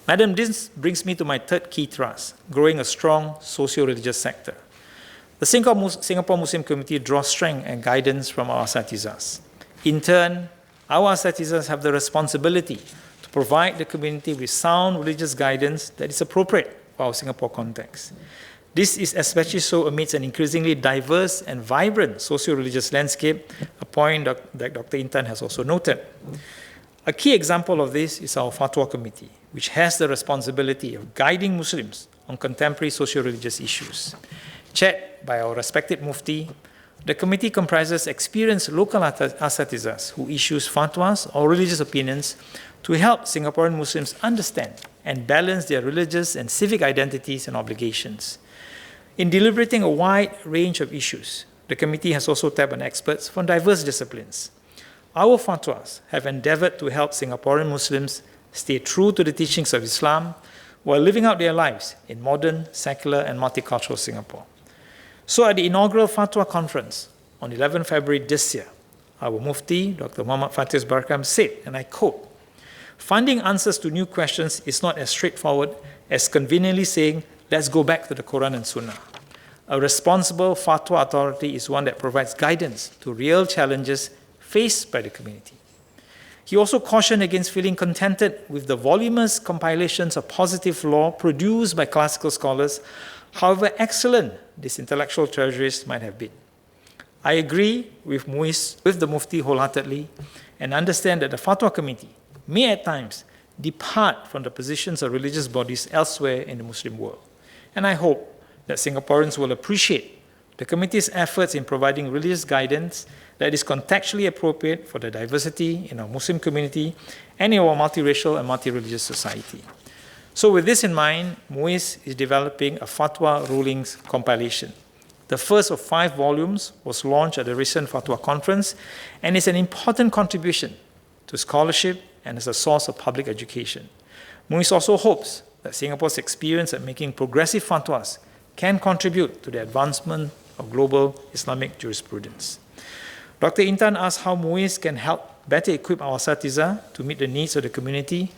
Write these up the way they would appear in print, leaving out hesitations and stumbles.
Madam, this brings me to my third key thrust, growing a strong socio-religious sector. The Singapore Muslim community draws strength and guidance from our asatizas. In turn, our asatizas have the responsibility to provide the community with sound religious guidance that is appropriate for our Singapore context. This is especially so amidst an increasingly diverse and vibrant socio-religious landscape, a point that Dr. Intan has also noted. A key example of this is our Fatwa Committee, which has the responsibility of guiding Muslims on contemporary socio-religious issues. Chaired by our respected Mufti, the committee comprises experienced local asatizas who issues fatwas or religious opinions to help Singaporean Muslims understand and balance their religious and civic identities and obligations. In deliberating a wide range of issues, the committee has also tapped on experts from diverse disciplines. Our fatwas have endeavored to help Singaporean Muslims stay true to the teachings of Islam while living out their lives in modern, secular, and multicultural Singapore. So at the inaugural Fatwa Conference on 11 February this year, our Mufti, Dr. Muhammad Fatih Barakam, said, and I quote, "Finding answers to new questions is not as straightforward as conveniently saying, let's go back to the Quran and Sunnah. A responsible fatwa authority is one that provides guidance to real challenges faced by the community." He also cautioned against feeling contented with the voluminous compilations of positive law produced by classical scholars, however excellent these intellectual treasuries might have been. I agree with the Mufti wholeheartedly and understand that the Fatwa Committee may at times depart from the positions of religious bodies elsewhere in the Muslim world. And I hope that Singaporeans will appreciate the committee's efforts in providing religious guidance that is contextually appropriate for the diversity in our Muslim community and in our multiracial and multi-religious society. So with this in mind, MUIS is developing a Fatwa Rulings compilation. The first of 5 volumes was launched at the recent Fatwa Conference and is an important contribution to scholarship and as a source of public education. MUIS also hopes that Singapore's experience at making progressive fatwas can contribute to the advancement of global Islamic jurisprudence. Dr. Intan asked how MUIS can help better equip our asatiza to meet the needs of the community,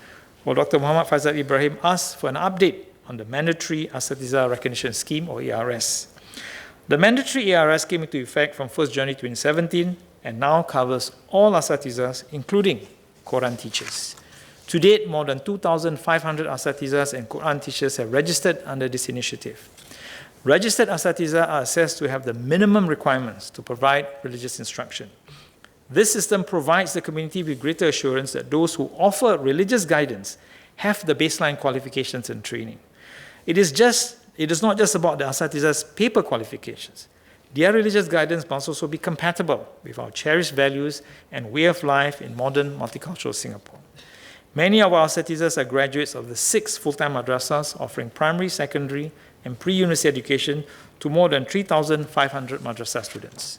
while Dr. Muhammad Faisal Ibrahim asked for an update on the Mandatory Asatiza Recognition Scheme, or ARS. The Mandatory ARS came into effect from 1st January 2017 and now covers all asatizas, including Quran teachers. To date, more than 2,500 asatizas and Quran teachers have registered under this initiative. Registered asatiza are assessed to have the minimum requirements to provide religious instruction. This system provides the community with greater assurance that those who offer religious guidance have the baseline qualifications and training. It is not just about the asatiza's paper qualifications. Their religious guidance must also be compatible with our cherished values and way of life in modern multicultural Singapore. Many of our asatizas are graduates of the 6 full-time madrasas offering primary, secondary, and pre-university education to more than 3,500 madrasah students.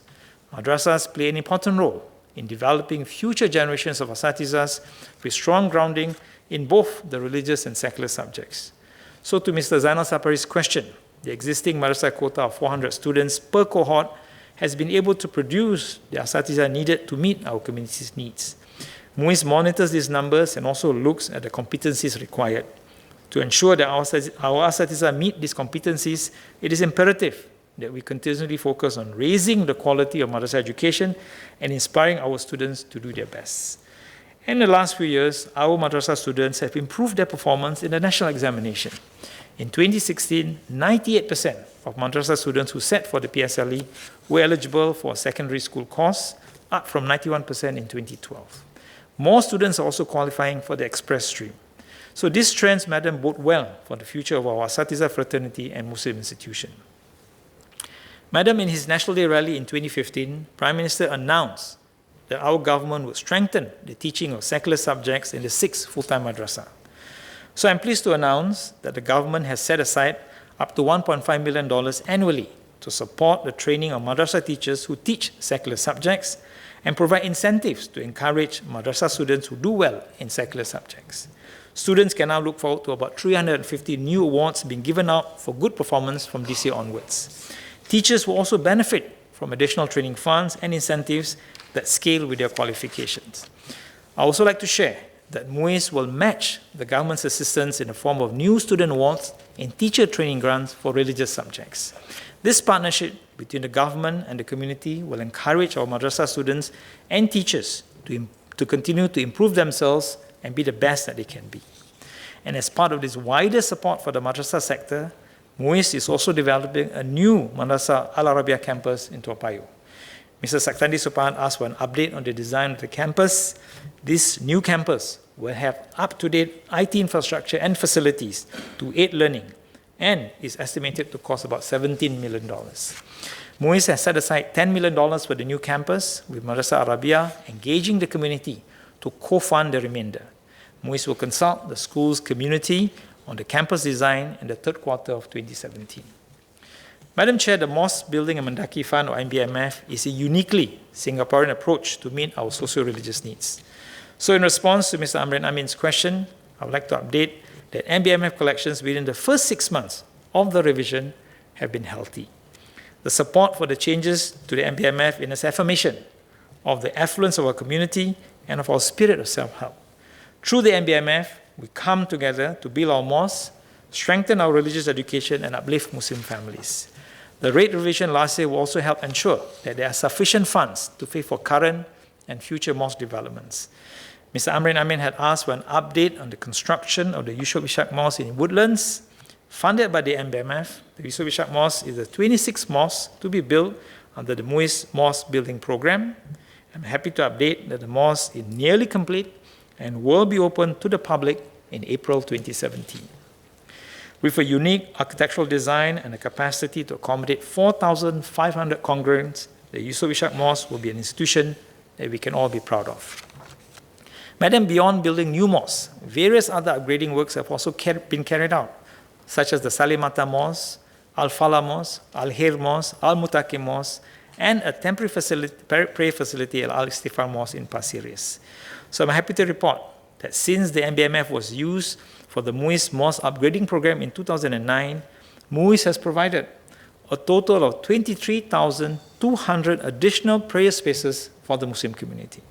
Madrasas play an important role in developing future generations of asatizas with strong grounding in both the religious and secular subjects. So to Mr. Zainal Sapari's question, the existing madrasah quota of 400 students per cohort has been able to produce the asatiza needed to meet our community's needs. MUIS monitors these numbers and also looks at the competencies required. To ensure that our asatiza meet these competencies, it is imperative that we continually focus on raising the quality of madrasah education and inspiring our students to do their best. In the last few years, our madrasah students have improved their performance in the national examination. In 2016, 98% of madrasah students who sat for the PSLE were eligible for a secondary school course, up from 91% in 2012. More students are also qualifying for the express stream. So these trends, madam, bode well for the future of our asatiza fraternity and Muslim institution. Madam, in his National Day rally in 2015, Prime Minister announced that our government would strengthen the teaching of secular subjects in the 6 full-time madrasah. So I'm pleased to announce that the government has set aside up to $1.5 million annually to support the training of madrasah teachers who teach secular subjects and provide incentives to encourage madrasah students who do well in secular subjects. Students can now look forward to about 350 new awards being given out for good performance from this year onwards. Teachers will also benefit from additional training funds and incentives that scale with their qualifications. I also like to share that MUIS will match the government's assistance in the form of new student awards and teacher training grants for religious subjects. This partnership between the government and the community will encourage our madrasah students and teachers to continue to improve themselves and be the best that they can be. And as part of this wider support for the madrasah sector, MUIS is also developing a new Madrasah Al-Arabiah campus in Toa Payoh. Mr. Saktandi Supahan asked for an update on the design of the campus. This new campus will have up-to-date IT infrastructure and facilities to aid learning and is estimated to cost about $17 million. MUIS has set aside $10 million for the new campus, with Madrasah Arabiah engaging the community to co-fund the remainder. MUIS will consult the school's community on the campus design in the third quarter of 2017. Madam Chair, the Mosque Building and Mendaki Fund, or MBMF, is a uniquely Singaporean approach to meet our socio-religious needs. So in response to Mr. Amrin Amin's question, I would like to update that MBMF collections within the first 6 months of the revision have been healthy. The support for the changes to the MBMF is an affirmation of the affluence of our community and of our spirit of self-help. Through the MBMF, we come together to build our mosques, strengthen our religious education, and uplift Muslim families. The rate revision last year will also help ensure that there are sufficient funds to pay for current and future mosque developments. Mr. Amrin Amin had asked for an update on the construction of the Yusof Ishak Mosque in Woodlands. Funded by the MBMF, the Yusof Ishak Mosque is the 26th mosque to be built under the MUIS Mosque Building Program. I'm happy to update that the mosque is nearly complete and will be open to the public in April 2017. With a unique architectural design and a capacity to accommodate 4,500 congregants, the Yusof Ishak Mosque will be an institution that we can all be proud of. Madam, beyond building new mosques, various other upgrading works have also been carried out, such as the Salimata Mosque, Al-Falah Mosque, Al-Hir Mosque, Al-Mutaqim Mosque, and a temporary prayer facility at Al-Istighfar Mosque in Pasir Ris. So I'm happy to report that since the MBMF was used for the MUIS Mosque upgrading program in 2009, MUIS has provided a total of 23,200 additional prayer spaces for the Muslim community.